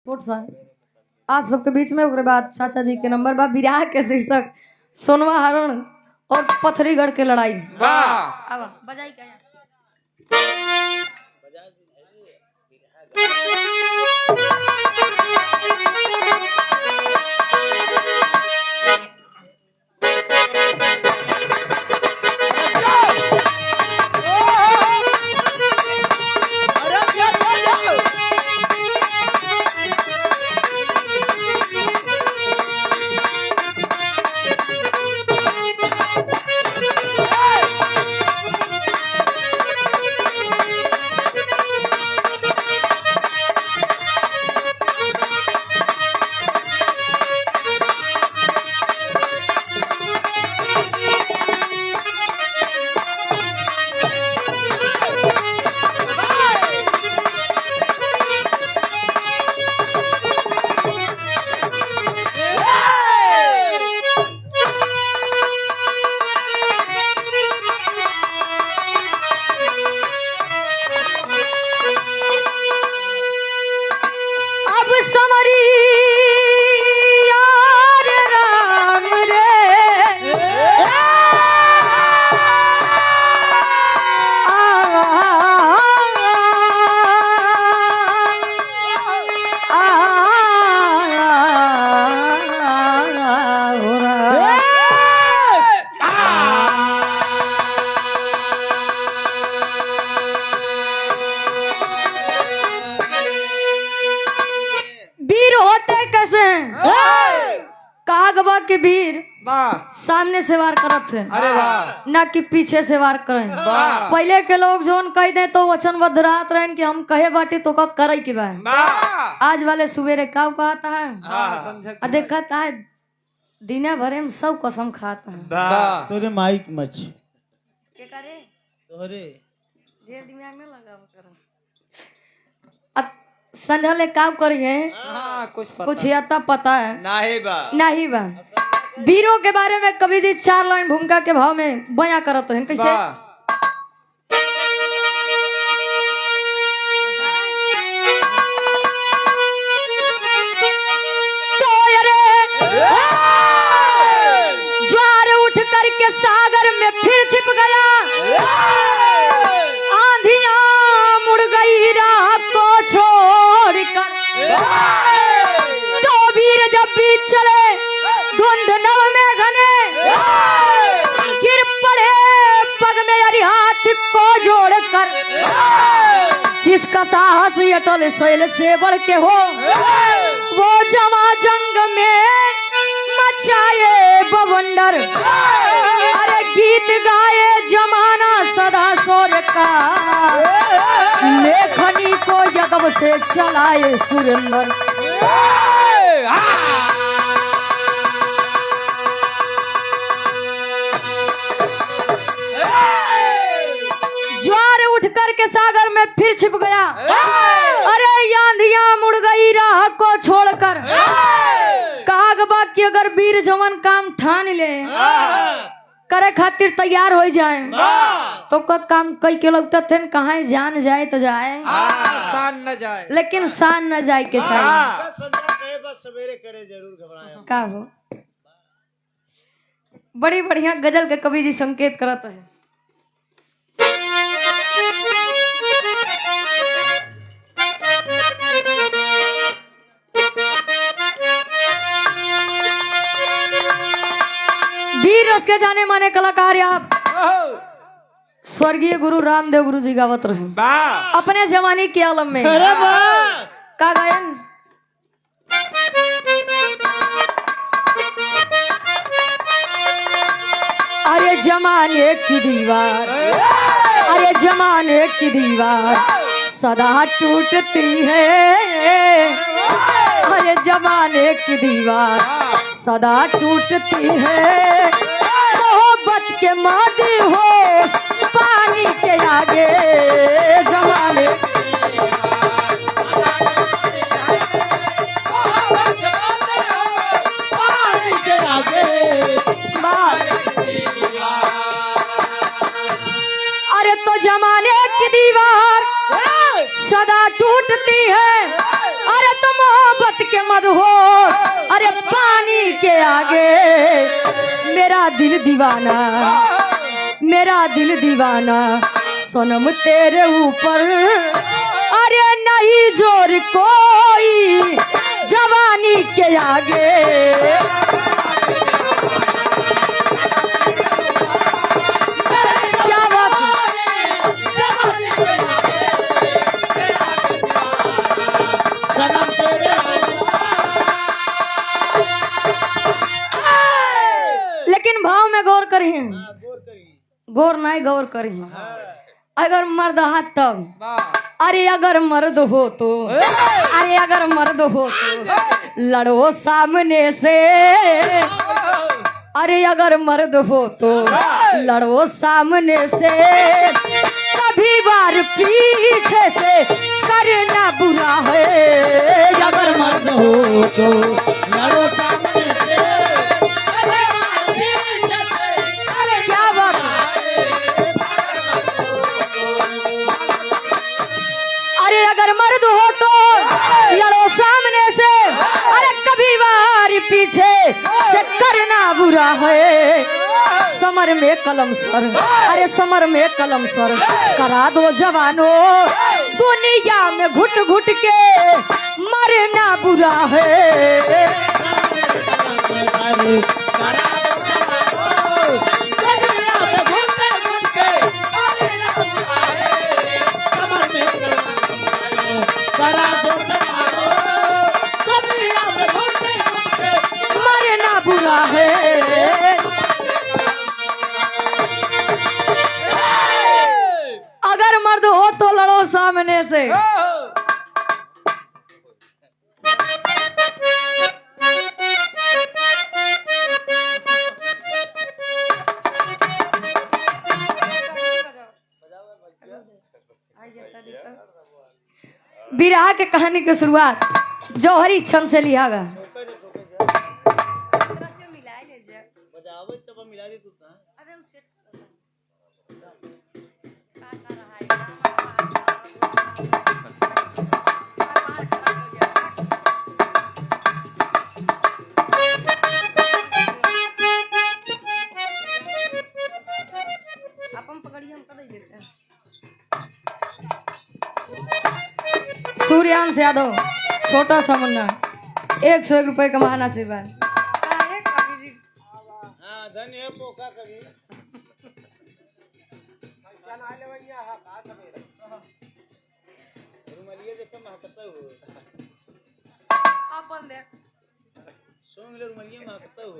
छोट सा आप सबके बीच में ओकरे बाद चाचा जी के नंबर बा विराह के शीर्षक सोनवा हरण और पथरीगढ़ के लड़ाई। वाह अब बजाई क्या है? कागबा के वीर सामने से वार करत थे, अरे वाह ना कि पीछे से वार करें। पहले के लोग जोन कह दे तो वचनबद्ध रात रहे कि हम कहे बाटी तो का करे की बा। आज वाले सुबेरे का कहता है देखा है दिने भरे में सब कसम खाता है। तोरे माइक मच के करे तोरे ढेर दिमाग में लगा करो। संझले काम करिए कुछ आता पता है नहीं बा। वीरों के बारे में कवि जी 4 लाइन भूमिका के भाव में बयां करत हैं कैसे। तो अरे ज्वार उठ करके सागर में फिर छिप गया, आंधियां मुड़ गई राह को छोड़ कर। तो वीर जब भी चले धुंध नव में घने, गिर पड़े पग में अरि हाथ को जोड़कर। जिसका साहस अटल शैल से बढ़ के हो, वो जवा जंग में मचाए बवंडर। अरे गीत गाए जमाना सदा शौर्य का, लेखनी को यज्ञ से चलाए सुरेंद्र। ज्वार उठ करके सागर में फिर छिप गया, अरे आंधियां मुड़ गई राह को छोड़कर। कागबा की अगर वीर जवान काम ठान ले करे खातिर तैयार हो जाए तो का काम कई के लगता थे कहाँ जान जाए तो जाए, शान न जाए लेकिन शान न जाए के चाहिए। सवेरे करे जरूर घबराए का हो बड़ी बढ़िया गजल के कवि जी संकेत करत है। वीर रस के जाने माने कलाकार आप स्वर्गीय गुरु रामदेव गुरु जी गावत रहे अपने जमाने के आलम में। का गायन अरे जमाने की दीवार, अरे जमाने की दीवार सदा टूटती है। अरे जमाने की दीवार सदा टूटती है। मोहब्बत के मादी हो पानी के आगे, जमाने अरे तो जमाने की दीवार सदा टूटती है। अरे तो मोहब्बत आगे मेरा दिल दीवाना, मेरा दिल दीवाना सनम तेरे ऊपर, अरे नहीं जोर कोई जवानी के आगे। क्या बात सनम तेरे लेकिन भाव में गौर करी, गौर करी। गौर नहीं गौर करी। हाँ। अगर मर्द हाथ तब, वाह अरे अगर मर्द हो तो, अरे अगर मर्द हो तो लड़ो सामने से, अरे अगर मर्द हो तो लड़ो सामने से, कभी बार पीछे से करना बुरा है। अगर मर्द हो तो लड़ो सामने से, क्या बात है? अरे अगर मर्द हो तो लड़ो सामने से, अरे कभी बार पीछे से करना बुरा है। समर में कलम स्वर, अरे समर में कलम स्वर करा दो जवानों, दुनिया में घुट घुट के मरना बुरा है। मरना बुरा है। अगर मर्द हो तो लड़ो सामने से, विरह के कहानी की शुरुआत जौहरी छंद से लिया गया। सूर्यांश यादव, छोटा सा मुन्ना, 101 रुपए कमाना से बार। हाँ धन है पोका कभी रुमालिया देख महकता हो, अपन देख सोंग ले रुमालिया महकता हो।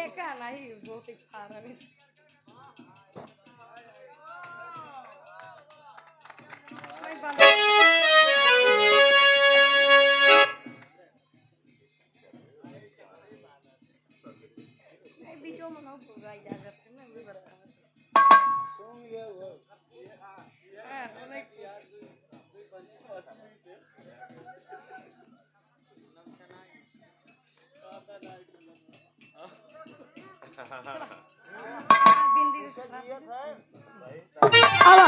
एक नहीं बहुत ही खा रहा है। बीचों में ना पूरा इजाजत है ना, भी बता सोंग ले वो आवा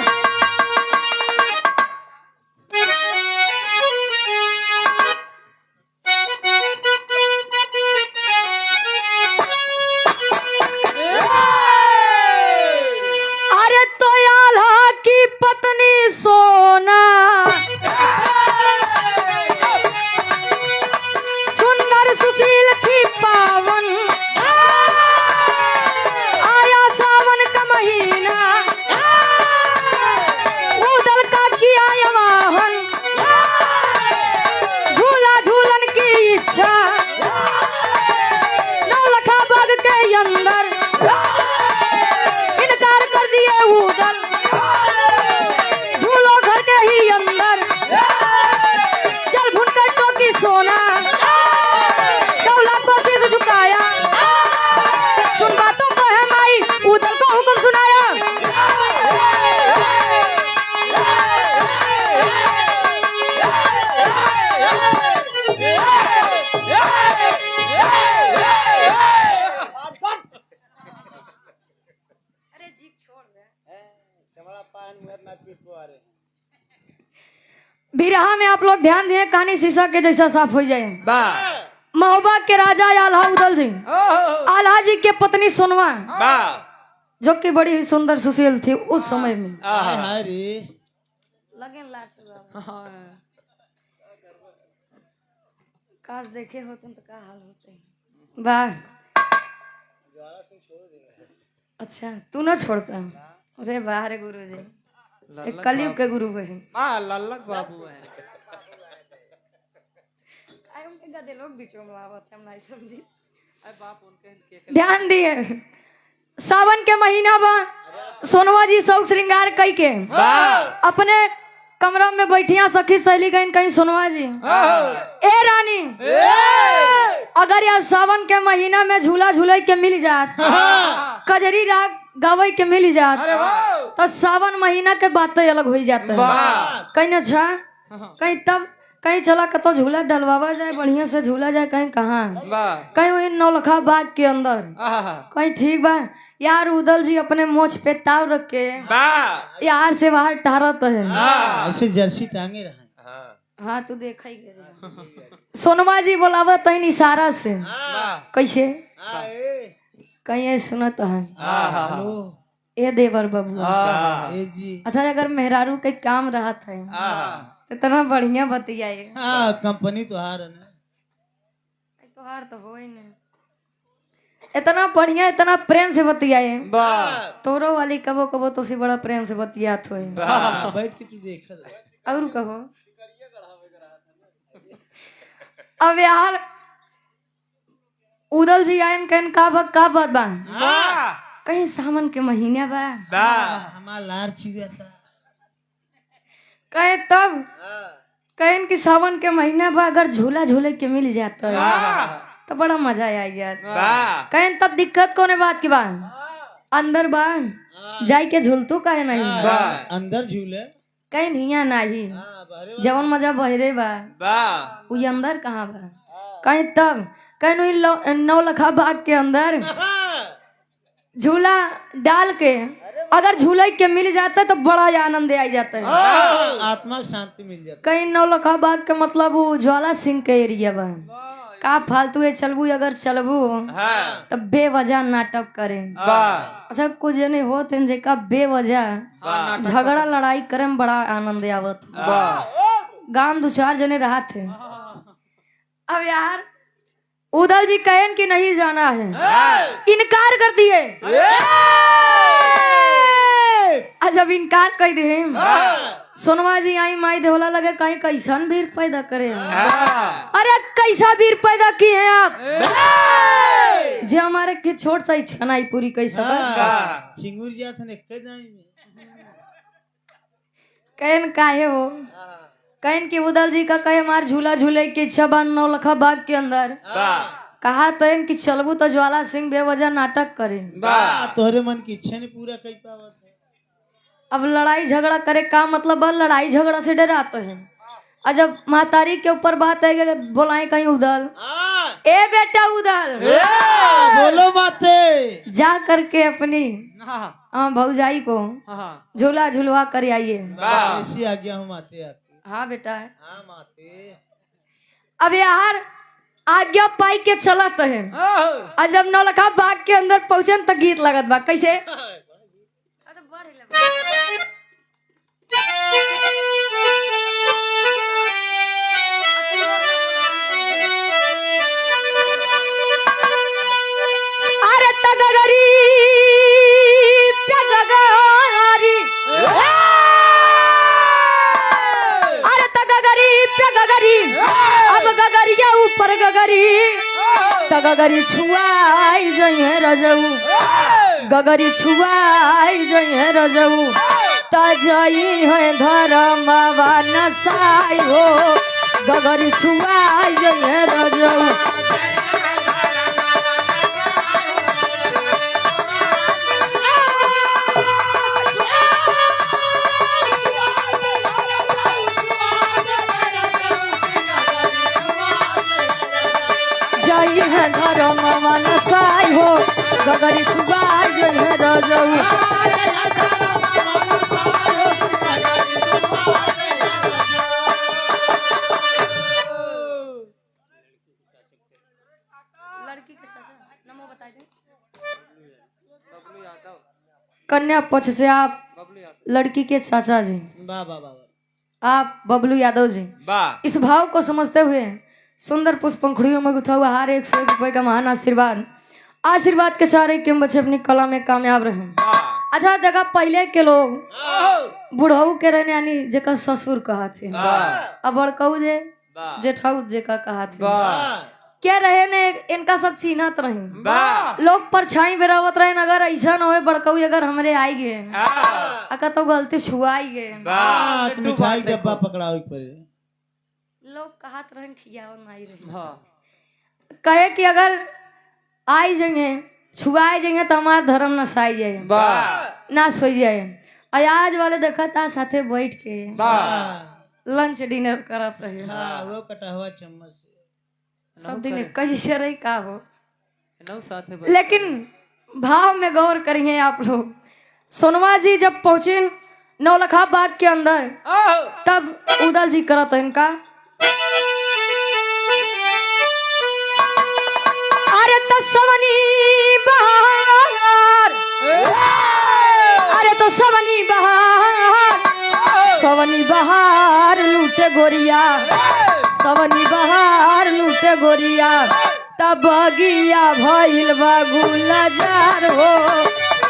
अरे तो आल्हा की पत्नी सोना, सुंदर सुशील थी पावन, आया सावन का महीना, उदल का किया यवाहन, झूला झूलन की इच्छा, नौलखा बाग के अंदर इनकार कर दिए उदल, झूलो घर के ही अंदर चल भुनकर टोकी सोना, दौलत को शीश झुकाया, सुन बातों को है माई, उदल को हुक्म सुनाया। अरे जी छोड़ दे, चमड़ा पान मुहर ना पीट को आ रहे। बिरहा में आप लोग ध्यान दें, कहानी शीशा के जैसा साफ हो जाए। वाह महोबा के राजा आल्हा उदल जी, आल्हा जी के पत्नी सोनवा, जो कि बड़ी ही सुंदर सुशील थी उस समय में। हाय रे लगे काश देखे होते तो क्या हाल होते। वाह, अच्छा तू ना छोड़ता। अरे वाह रे गुरु जी, एक कलयुग के गुरु है। लल्लक बाबू है। उनके गधे लोग बीचों में आवत है, हम नहीं समझी। अरे बाप उनके ध्यान दिए, सावन के महीना बा, सोनवा जी शौक श्रृंगार कई के अपने कमरा में बैठिया सखी सहेली गई कहीं। सोनवा जी, ए रानी, अगर यह सावन के महीना में झूला झूले के मिल जात, कजरी राग गावे के मिल जात, तो सावन महीना के बातें अलग हो जाते हैं। कहीं अच्छा, कहीं तब कहीं चला कतो झूला डलवावा जाए, बढ़िया से झूला जाए। कहीं कहाँ, कहीं वही नौलखा बाग के अंदर, कहीं ठीक बा यार। उदल जी अपने मोछ पे ताव रख के यार से बाहर टहरत है, ऐसे जर्सी टांगे रहा। हाँ तू देखा ही सोनमा जी बोलावत है इशारा से। कैसे कहीं ये सुनत है, ए देवर बाबू जी। अच्छा अगर मेहरारू के काम रहा है इतना बढ़िया बतियाए। कंपनी तो हार है ना, तोहार तो हो ही नहीं। इतना बढ़िया इतना प्रेम से बतियाए, तोरो वाली कबो कबो तो सी बड़ा प्रेम से बतियात हो। बैठ के तू देख और कहो अब यार उदल जी आयन कहन का बात बा, कहीं सावन के महीने बा, हमारा लार चुआ था। कहे तब कहन कि सावन के महीना बा, अगर झूला झूले के मिल जाता है तो बड़ा मजा आ जात। कहन तब दिक्कत कोने बात की बा, अंदर बा जाई के झूलतू काहे नहीं, अंदर झूले कहीं हिया नहीं, जवन मजा बहरे बा वो अंदर कहाँ बा। कहीं तब कहीं नौलखा बाग के अंदर झूला डाल के अगर झूले के मिल जाता है तो बड़ा आनंद आ जाता है, आत्मा शांति मिल जाती। कहीं नौलखा बाग के मतलब वो ज्वाला सिंह के एरिया बा। का फालतू है चलबू, अगर चलबू तो बेवजह नाटक करे। अच्छा कुछ नहीं होते जेका बेवजह झगड़ा लड़ाई करे में बड़ा आनंद आवत। गांव दो चार जने रहा थे। अब यार उदल जी कहन कि नहीं जाना है, इनकार कर दिए। जब इनकार कर दिए सोनवा जी आई माई देवला लगे कहीं कैसन वीर पैदा करे। अरे कैसा वीर पैदा किए हैं आप, जो हमारे की छोट सा छनाई पूरी कैसा चिंगुर जात ने कहन काहे हो, कहन कि उदल जी का कहे मार झूला झूले की इच्छा बा नौलखा बाग के अंदर। कहा तैन कि चलबू तो ज्वाला सिंह बेवजह नाटक करे। तोहरे मन की इच्छा ने पूरा कर पावत है। अब लड़ाई झगड़ा करे का मतलब है, लड़ाई झगड़ा से डराते हैं। और जब महतारी के ऊपर बात है कि बोलाए कहीं उदल, ए बेटा उदल बोलो माते, जा करके अपनी भौजाई को झूला झुलवा कर आइए। ऐसी आ गया हूँ माते आपकी। हाँ बेटा है। हाँ माते। अब यार आज्ञा पाई के चलत है। और जब नौलखा बाग के अंदर पहुंचन तक गीत लगत बा कैसे, अरे तगरी प्यागरी, अरे तगरी प्यागरी, अब गगरिया ऊपर गगरी, तगरी छुआई जइए रजऊ, गगरी छुआई जइए रजऊ, तजई है धर्मवा नसाई हो, गगरी छुआई जइए रजऊ। जई है धर्मवा नसाई हो, गगरी छुआई जइए रजऊ। चाचा नमो बता दे। बबलू यादव। कन्या पक्ष से आप बबलू यादव। लड़की के चाचा जी, वाह वाह वाह आप बबलू यादव जी, वाह। इस भाव को समझते हुए सुंदर पुष्प पंखुड़ियों में गुथा हुआ हार 101 रुपए का महान आशीर्वाद, आशीर्वाद के चारे के बच्चे अपनी कला में कामयाब रहे। अच्छा देखा पहले के लोग बुढ़ऊ के रहने यानी जेका ससुर कहा थे, अब बड़कऊ जे जेठाऊ जेका कहा थे, क्या रहे ने इनका सब चिन्हत रहे। लोग परछाई बेरावत रहे, अगर ऐसा न हो बड़कऊ अगर हमरे आई गए अका तो गलती छुआई गए, मिठाई डब्बा पकड़ावे पड़े। लोग कहत रहे खियाव नहीं रहे। हाँ। कहे कि अगर आई जाएंगे छुआए जाएंगे तो हमारा धर्म नसाई जाए, नाश हो जाए। और आज वाले देखा था साथे बैठ के लंच डिनर करत रहे। वो कटा हुआ चम्मच से सब दिन कैसे रही का हो, नौ साथ में। लेकिन भाव में गौर करिए आप लोग। सोनवा जी जब पहुंचे नौलखा बाग के अंदर तब उदल जी करत इनका, अरे तो सवनी बहार, अरे तो सवनी बहार, सवनी बहार लूटे गोरिया, सवनी बहार लूटे गोरिया, तब बगिया भइल बा गुलजार हो,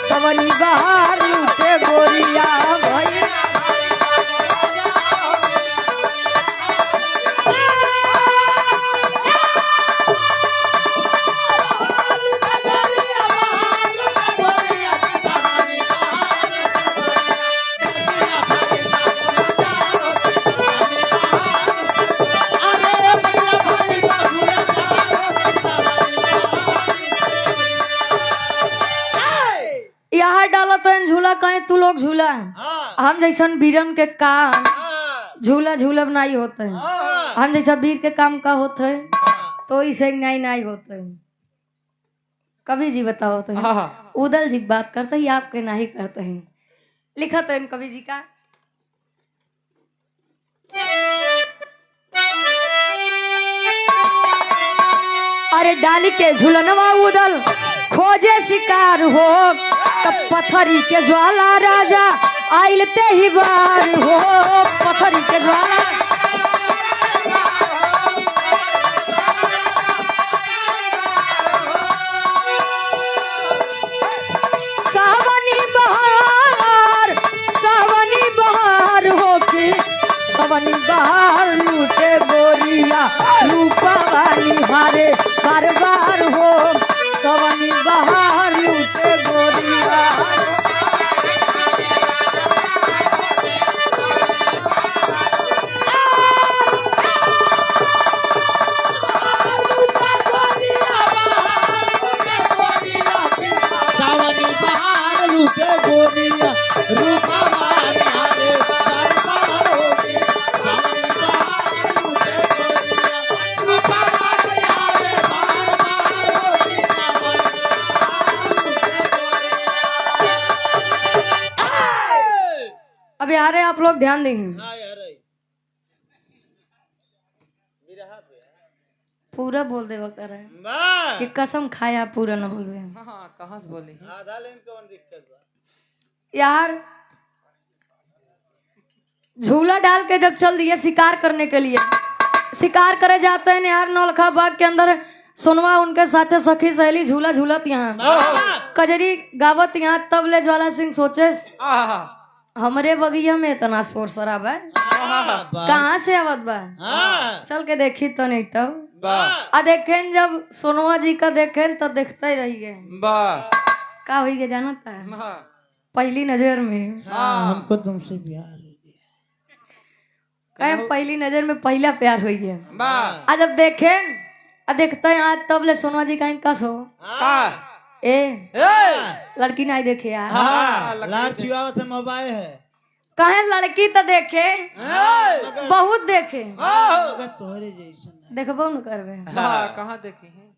सवनी बहार लूटे गोरिया भइल। यहाँ डाला तो झूला कहे तू लोग झूला, हम जैसन वीरन के काम झूला झूलब नहीं होते हैं। हम जैसा वीर के काम का होता है तो इसे नहीं नहीं होते हैं। कवि जी बताओ तो उदल जी बात करते ही आपके नहीं करते हैं। लिखा तो कवि जी का, अरे डाली के झूलनवा उदल खोजे शिकार हो, तब पत्थरी के ज्वाला राजा आइलते ही बार हो, पत्थरी के ज्वाला सावनी बहार हो के सवनी बहार लूटे गोरिया, रूपा वाली हारे बार बार हो, सवनी बहार लूटे गोरिया। सावनी बहार लूटे गोरिया, रूपा वाली हारे बार बार होगी। सावनी बहार लूटे गोरिया, रूपा वाली हारे बार बार होगी। सावनी बहार लूटे गोरिया। अब यार आप लोग ध्यान देंगे, हाँ यार पूरा बोल देवा कर है वाह। कि कसम खाया पूरा न बोलवे। हाँ कहाँ से बोली? आधा लेन कौन दिक्कत बा? यार झूला डाल के जब चल दिए शिकार करने के लिए, शिकार करे जाते हैं यार नौलखा बाग के अंदर। सोनवा उनके साथे सखी सहेली झूला झूलत यहाँ, कजरी गावत यहाँ। तब ले ज्वाला सिंह सोचे हमरे बगिया में इतना शोर शराब है, कहाँ से आवत बा? चल के देखी तो नहीं तब आ देखें जब सोनवा जी का देखें तो देखते ही रह गए। का हुई गए जानता है? पहली नजर में हमको तुमसे प्यार हो गया। पहली नजर में पहला प्यार हो गया। आ जब देखे देखते हैं आज तब ले सोनवा जी कहीं कस हो ए लड़की नहीं देखे यार। लाल चिवावा से मोबाइल है, कहे लड़की तो देखे बहुत देखे, मगर तोहरे जैसा देखबो न करवे। कहाँ देखे हैं?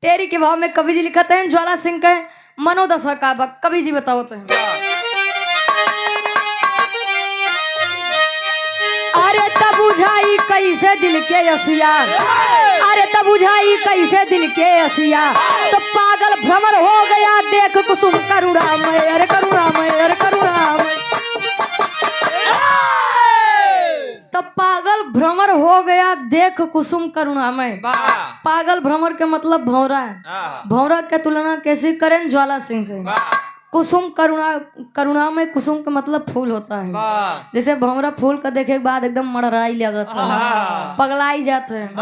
तेरी के भाव में कवि जी लिखते हैं ज्वाला सिंह के मनोदशा का बा। कवि जी बताओ तो अरे तब बुझाई कैसे दिल के यसिया, अरे तब बुझाई कैसे दिल के असिया, तो पागल भ्रमर हो गया देख कुसुम करुणामय, अरे करुणामय, अरे करुणामय। तो पागल भ्रमर हो गया देख कुसुम करुणामय। पागल भ्रमर के मतलब भौरा है। भौरा के तुलना कैसे करें ज्वाला सिंह से। कुसुम करुणामय, कुसुम का मतलब फूल होता है। जैसे भौरा फूल का देखे के बाद एकदम मड़राई लगत है, पगलाई जाते हैं,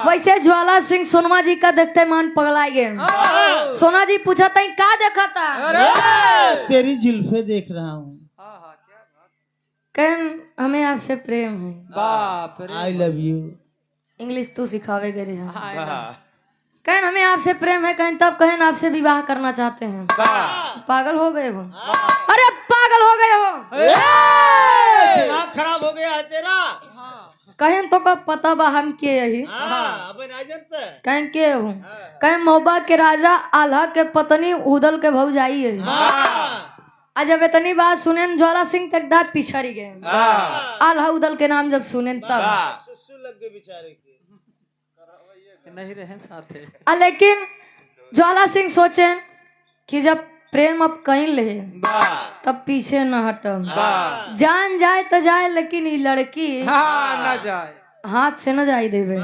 वैसे ज्वाला सिंह सोनमा जी का देखते मान पगलाई गए। सोना जी पूछा था क्या देखा था? तेरी जुल्फे देख रहा हूँ। कहन हमें आपसे प्रेम है। बाप रे। I love you. इंग्लिश तू सिखावे गए हैं। हाँ, कहन हमें आपसे प्रेम है, कहन तब कहन आपसे विवाह करना चाहते हैं। पागल हो गए हो? अरे पागल हो गए हो? दिमाग खराब हो गया है तेरा। कहन तो का पता बा हम के यही कहन के हूँ। कहन मौबा के राजा आल्हा के पत्नी उदल के भौजाई है। आज जब इतनी बात सुने ज्वाला सिंह तक दांत पिछड़ी गए। आल्हा उदल के नाम जब सुने तब लग गए बेचारे के। नहीं रहे साथे। लेकिन ज्वाला सिंह सोचे कि जब प्रेम अब कहीं ले तब पीछे न हटम, जान जाए तो जाए लेकिन ये लड़की ना जाए, हाथ से न जाए देवे।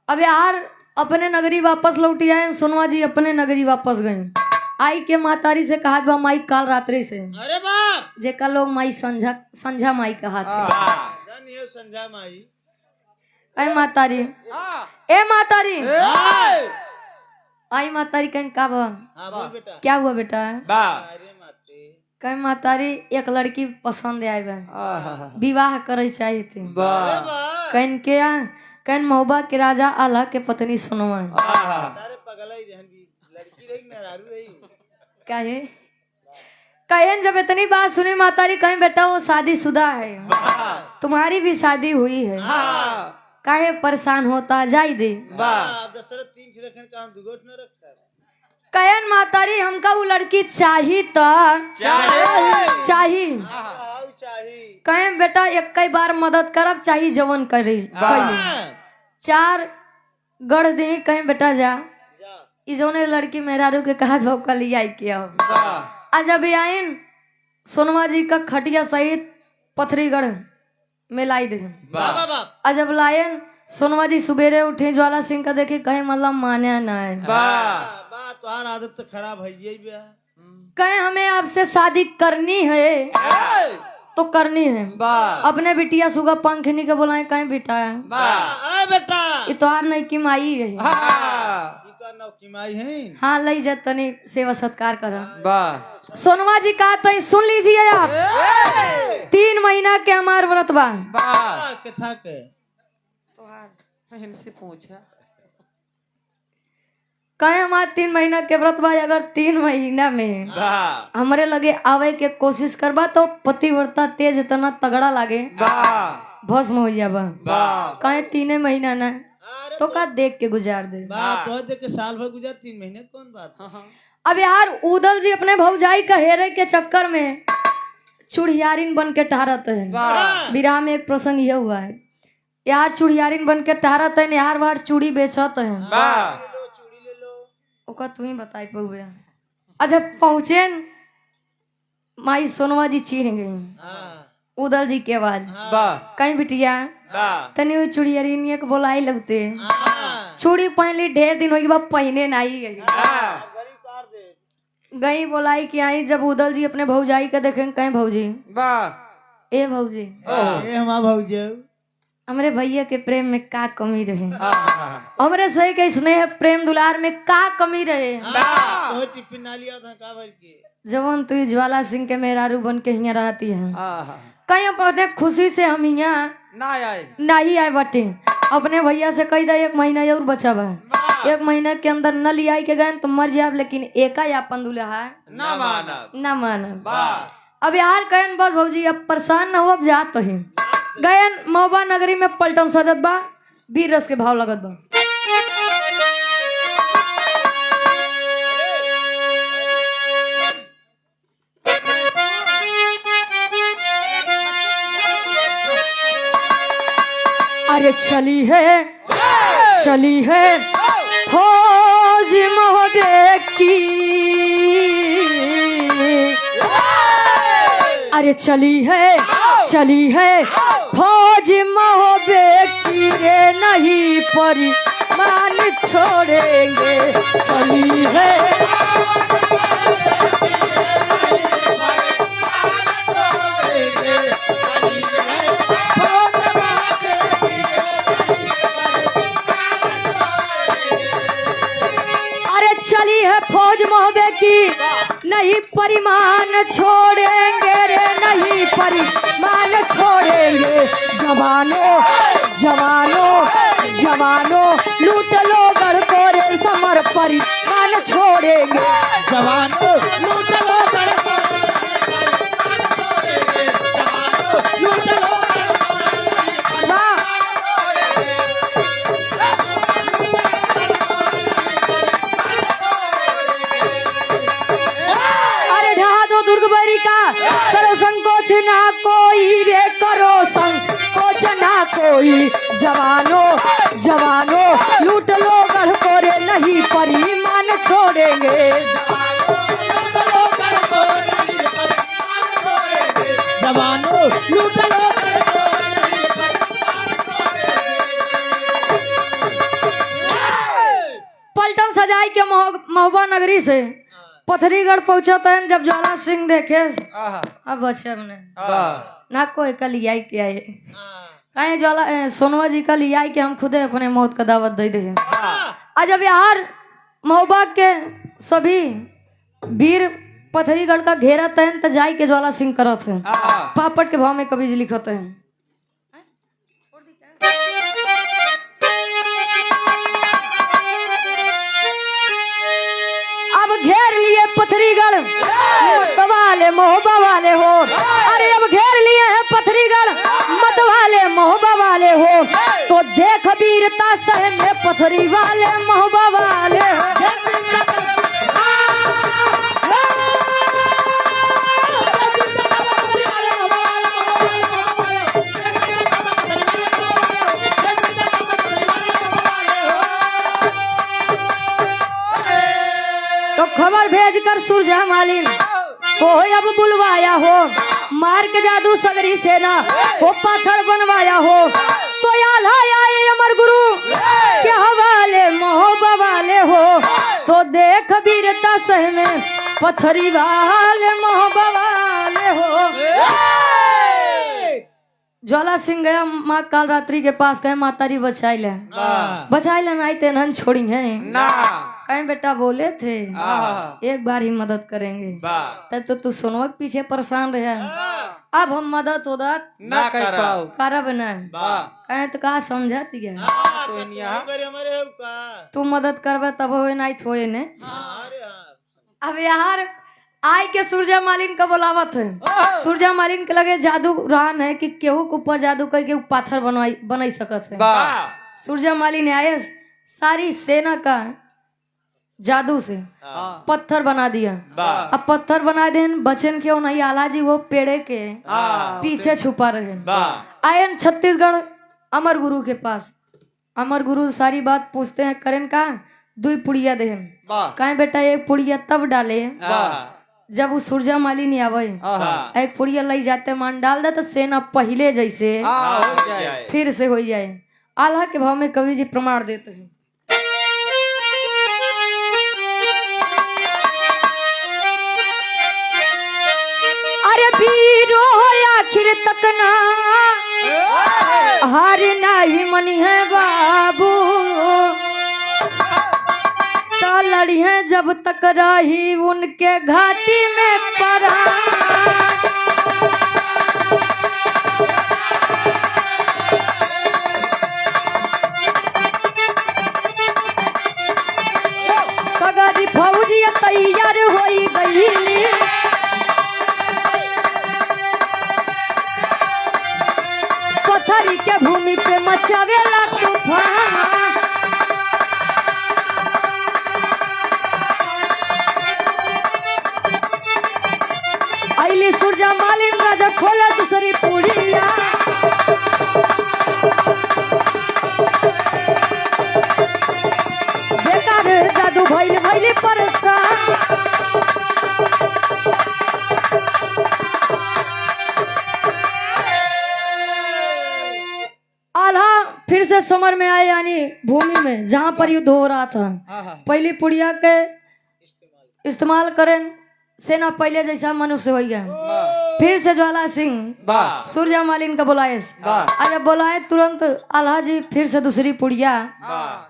अब यार अपने नगरी वापस लौट आए। सोनवा जी अपने नगरी वापस गए। आई के मातारी से कहा बा माई काल रात्रि से, अरे बाप जेका लोग माई संझा माई कहा संझा माई। ए मातारी, ए मातारी, आई मातारी कहीं का बा? बोल बेटा। क्या हुआ बेटा? अरे माते कहीं मातारी एक लड़की पसंद आए बा, विवाह करे चाहिए थे। कहीं के कहीं मौबा के राजा आल्हा के पत्नी सोनवा। सारे पगला ही रहन, लड़की रही मेहरारू रही। काहे? कहन जब इतनी बात सुनी मातारी, कहीं बेटा वो शादीशुदा है, तुम्हारी भी शादी हुई है, काहे परेशान होता, जाई दे। दशरथ तीन रखन का हम दुगोट न रखता। कहन मातारी हमका वो लड़की चाहिए तो चाहिए। कहें बेटा एक कई बार मदद करब, चाहिए जवन करी। 4 गढ़ दे, कहें बेटा जा इजोने लड़की मेहरारू के कहा भौकली आई किया। आज जब आइन सोनवा जी का खटिया सहित पथरीगढ़ में लाई दे। आज जब लायन सोनवा जी सुबेरे उठे, ज्वाला सिंह का देखे, कहे मतलब माने ना है। तुम्हार आदत तो खराब है ये भी। कहे हमें आपसे शादी करनी है तो करनी है। अपने बिटिया सुगा पंखनी के बुलाए, कहे बेटा बेटा ये तोहार नहीं की माई है। हाँ लई जा तनी सेवा सत्कार कर। सोनवा जी कहा तो सुन लीजिए आप, 3 महीना के हमार व्रत बा। इनसे पूछा कहे हमार 3 महीना के व्रत बा। अगर 3 महीना में हमारे लगे आवे के कोशिश करबा तो पतिव्रता तेज इतना तगड़ा लागे भस्म हो जाबा। कहे 3 महीना ना तो का देख के गुजार दे। तो देख के साल भर गुजार, 3 महीने कौन बात। अब यार उदल जी अपने भौजाई का हेरे के चक्कर में चुड़ियारिन बन के टहरत है। विराह में एक प्रसंग यह हुआ है, यार चुड़ियारिन बन के टहरत है, यार बार चूड़ी बेचत है। ओका तू ही बताई पहुए। अच्छा पहुंचे माई सोनवा जी चीन गई उदल जी के आवाज, कहीं बिटिया तनी चुड़ियारिन के बोलाई लगते। चूड़ी पहनली, ढेर दिन हो गई पहने नहीं गई। बोलाई कि आई, जब उदल जी अपने भौजाई के देखे, कहीं भौजी ए भौजी हमरे भैया के प्रेम में का कमी रहे, हमरे सही के स्नेह प्रेम दुलार में का कमी रहे। टिफिन ना लिया था का भर के, जवन तू ज्वाला सिंह के मेहरारू बन के यहाँ रहती है। कहीं अपने खुशी से हम यहाँ नहीं आए बटे। अपने भैया से कही दे 1 महीना और बचा बा, 1 महीना के अंदर न लिया के गए तो मर जाए, लेकिन एका अपन दुल्हा ना मानब। अब यार कहन बस भौजी अब परेशान न हो, अब जात तो ही गयन मौबा नगरी में पलटन सजत बा, वीर रस के भाव लगत बा। अरे चली है चली है फौज मोहबे की, अरे चली है फौज मोहबे की रे, नहीं परिमान छोड़ेंगे। चली है चली है फौज मोहबे की, नहीं परिमान छोड़ेंगे रे, नहीं परिमान छोड़ेंगे। जवानों जवानों जवानों लूट लो गढ़ को रे, समर परिमान छोड़ेंगे। जवानों लूट लो गढ़ को रे, जवानों लूट लो। करो संकोच ना कोई रे, करो संकोच ना कोई। जवानों जवानों लूट लो गढ़ को रे, नहीं परिमान छोड़ेंगे। जवानों लूट लो। पलटन सजाई के महोबा नगरी से पथरीगढ़ पहुंचा था जब ज्वाला सिंह देखे अब बच्चे हमने ना कोई कल आई के आए कहीं ज्वाला सोनवा जी कल आई के हम खुदे अपने मौत का दावत दे दे। आज जब यार महोबा के सभी वीर पथरीगढ़ का घेरा तैन जाई के ज्वाला सिंह करत है, पापड़ के भाव में कभी लिखत है। अब घेर लिए पथरीगढ़ मत वाले महोबा वाले हो, अरे अब घेर लिए हैं पथरीगढ़ मत वाले महोबा वाले हो, तो देख वीरता सह में पथरी वाले महोबा वाले हो। तो खबर भेजकर सुरजा मालिन को अब बुलवाया हो, मार के जादू सगरी सेना को पत्थर बनवाया हो, तो आला आए अमर गुरु के हवाले महोबा वाले हो, तो देख वीरता सह में पत्थरी वाले महोबा वाले हो। ज्वाला सिंह गया माँ काल रात्रि के पास, कहे मातारी बचाई ले नहीं तेन छोड़ी है ना, कहीं बेटा बोले थे एक बार ही मदद करेंगे, तब तो तू सुनवा के पीछे परेशान रहे, अब हम मदद उदत ना कर पाओ करब न, कहे तो कहा समझती है तू मदद करबे तब हो नहीं थोए ने। अब यार आई के सूरजा मालिन का बोलावत है, सूरजा मालिन के लगे जादू रहन है कि केहू के ऊपर जादू करके पाथर बनाई सकत है। सूरजा मालिन आए सारी सेना का जादू से पत्थर बना दिया। अब पत्थर बना दे बचन क्यों नहीं, आला जी वो पेड़े के पीछे छुपा रहे। आयन छत्तीसगढ़ अमर गुरु के पास, अमर गुरु सारी बात पूछते हैं, करें का 2 पुड़िया दे, कहे बेटा एक पुड़िया तब डाले जब वो सूरजा माली नहीं आवे, एक पुड़िया लई जाते मान डाल दे तो सेना पहले जैसे फिर से हो जाए। आल्हा के भाव में कवि जी प्रमाण देते हैं। अरे वीरो आखिर तक ना हार नहीं मनी है बाबू, तो लड़ी है जब तक रही उनके घाटी में परा। सगरी फौजी तैयार होई गई, पथरी के भूमि पे मचावेला तूफान। आइली सूरजा मालिन राजा खोला दूसरी पुड़िया, जादू भइल भइल परेशान। आल्हा फिर से समर में आए, यानी भूमि में जहां पर युद्ध हो रहा था। पहली पुड़िया के इस्तेमाल करें सेना पहले जैसा मनुष्य हो गया। फिर से ज्वाला सिंह सूर्या मालिन का बुलाए, जब बुलाए तुरंत आल्हा जी फिर से दूसरी पुड़िया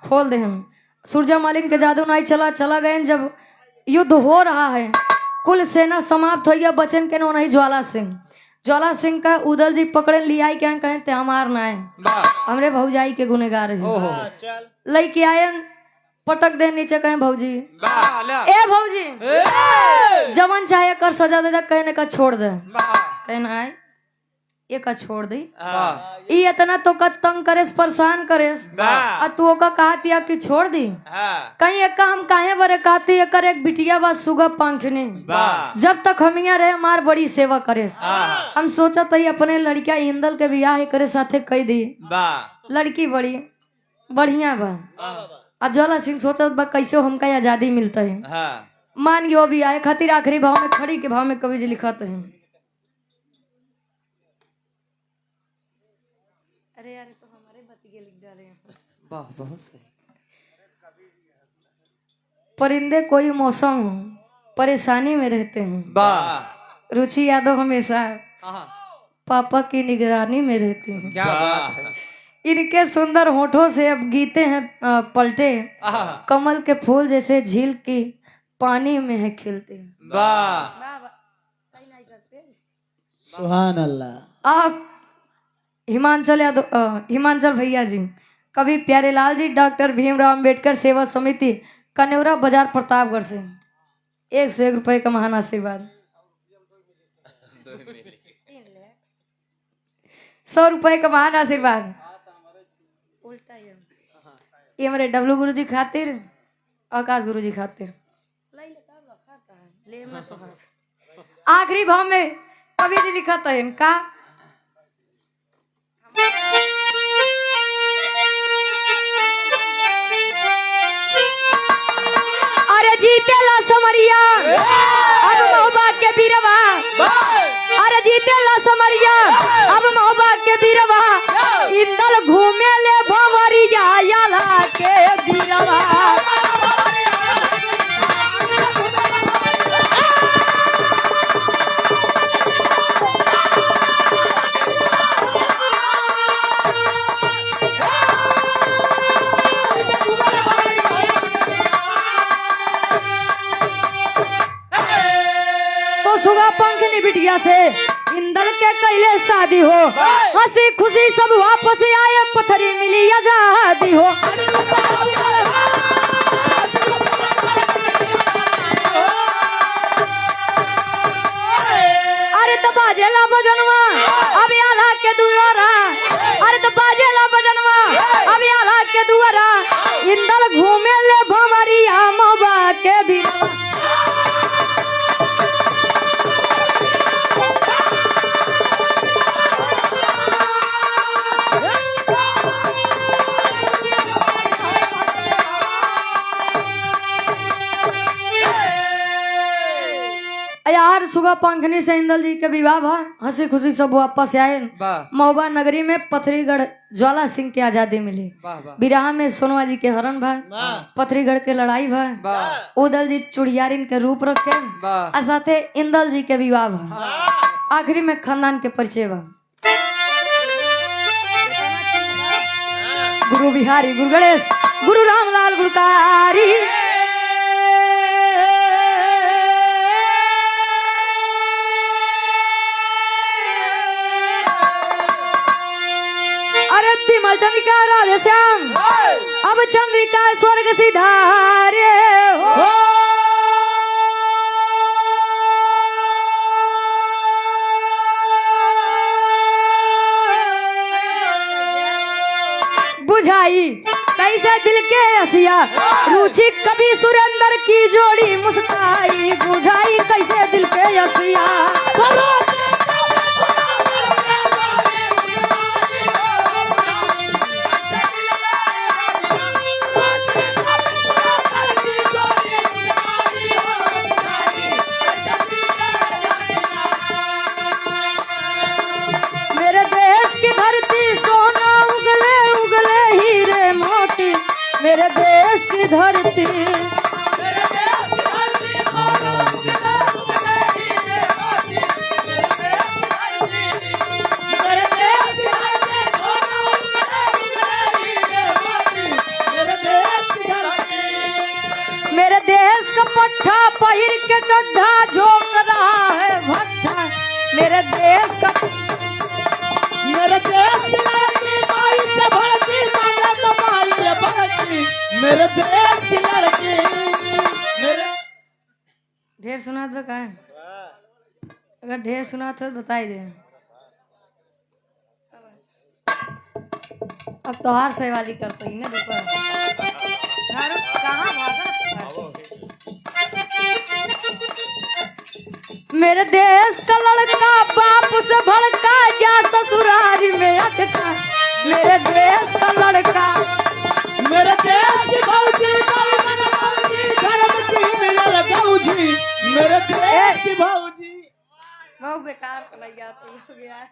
खोल दे। हम सूर्या मालिन के जादू नहीं चला गए। जब युद्ध हो रहा है, कुल सेना समाप्त हो गया, बचन के नो नहीं ज्वाला सिंह का उदल जी पकड़े लिया, क्या कहते हमार ना है, हमरे भौजाई के गुनेगार है। लड़के आए पटक दे नीचे, कहे भौजी ए भौजी जवन चाहे कर सजा दे, कहने का छोड़ दे, कहना है ये का छोड़ दे। ई इतना तो का तंग करेस परेशान करेस, तू का कहती कि छोड़ दी। कहीं एक हम काहे बरे कहती कर एक बिटिया बा सुगा पंखनी, जब तक हम यहाँ रहे हमार बड़ी सेवा करेस। हम सोचा था अपने लड़किया इंदल के बियाह करे साथे कह दी, लड़की बड़ी बढ़िया बा। अब ज्वाला सिंह सोचा बा कैसे हमका आजादी मिलता है। मान गयो भी आए खातिर आखिरी भाव में खड़ी के भाव में कवि जी लिखा है। अरे यार तो हमारे बतिये लिख डाले हैं। वाह बहुत सही। परिंदे कोई मौसम हो परेशानी में रहते हैं, वाह रुचि यादव हमेशा पापा की निगरानी में रहती हैं। क्या बात है। इनके सुंदर होठों से अब गीते हैं पलटे, कमल के फूल जैसे झील की पानी में है खिलते। वाह सुभान अल्लाह। आप हिमांचल भैया जी, कवि प्यारेलाल जी, डॉक्टर भीमराव अंबेडकर सेवा समिति कनेरा बाजार प्रतापगढ़ से 101 रुपए का महान आशीर्वाद। 100 रुपए का महान आशीर्वाद। ये हमारे डब्लू गुरु जी खातिर, आकाश गुरु जी खातिर। आखिरी भाव में कवि जी लिखा था इनका, अरे जीतेला समरिया अब मोहबा के बीरवा, अरे जीतेला समरिया अब मोहबा के बीरवा, इंदल घूमे ले भंवरिया याला के बीरवा। सुगा पंखनी बिटिया से इंदल के कैले शादी हो, हंसी खुशी सब वापस आए, पथरी मिली आजादी हो। अरे तो बाजेला बजनवा अब आल्हा के दुआरा, अरे तो बाजेला बजनवा अब आल्हा के दुआरा, इंदल घूमे ले भंवरिया मोहबा के भी। यार सुगा पंखनी से इंदल जी के विवाह भा, हंसी खुशी सब वापस आए। महोबा नगरी में पथरीगढ़ ज्वाला सिंह की आजादी मिली। बिरहा में सोनवा जी के हरण भा, पथरीगढ़ के लड़ाई भा, उदल जी चुड़ियारिन के रूप रखे, और साथे इंदल जी के विवाह भा। आखिरी में खानदान के परिचय भा। गुरु बिहारी, गुरु गणेश, गुरु रामलाल गुरुकारी। अरे विमल चंद्रिका राधे श्याम, अब चंद्रिका स्वर्ग सिधारे हो। बुझाई कैसे दिल के असिया, रुचि कभी सुरेंद्र की जोड़ी मुस्काई, बुझाई कैसे दिल के असिया। मेरे देश की धरती मेरे देश का पट्टा पहिर के गड्ढा झोंक रहा है भट्टा मेरे देश का मेरे देश की लड़की माई से भड़की मांगे तो माई से भड़की मेरे देश की लड़की मेरे ढेर सुना तो का अगर ढेर सुना तो बताई दे अब तोहार सेवाली करते ही ना देखो कहाँ भागा मेरे देश का लड़का बाप से भड़का जा ससुरारी में अटका मेरे देश का लड़का मेरे देश की भौजी धर्म की मिलल भौजी मेरे देश की भौजी बहुत बेकार हो गया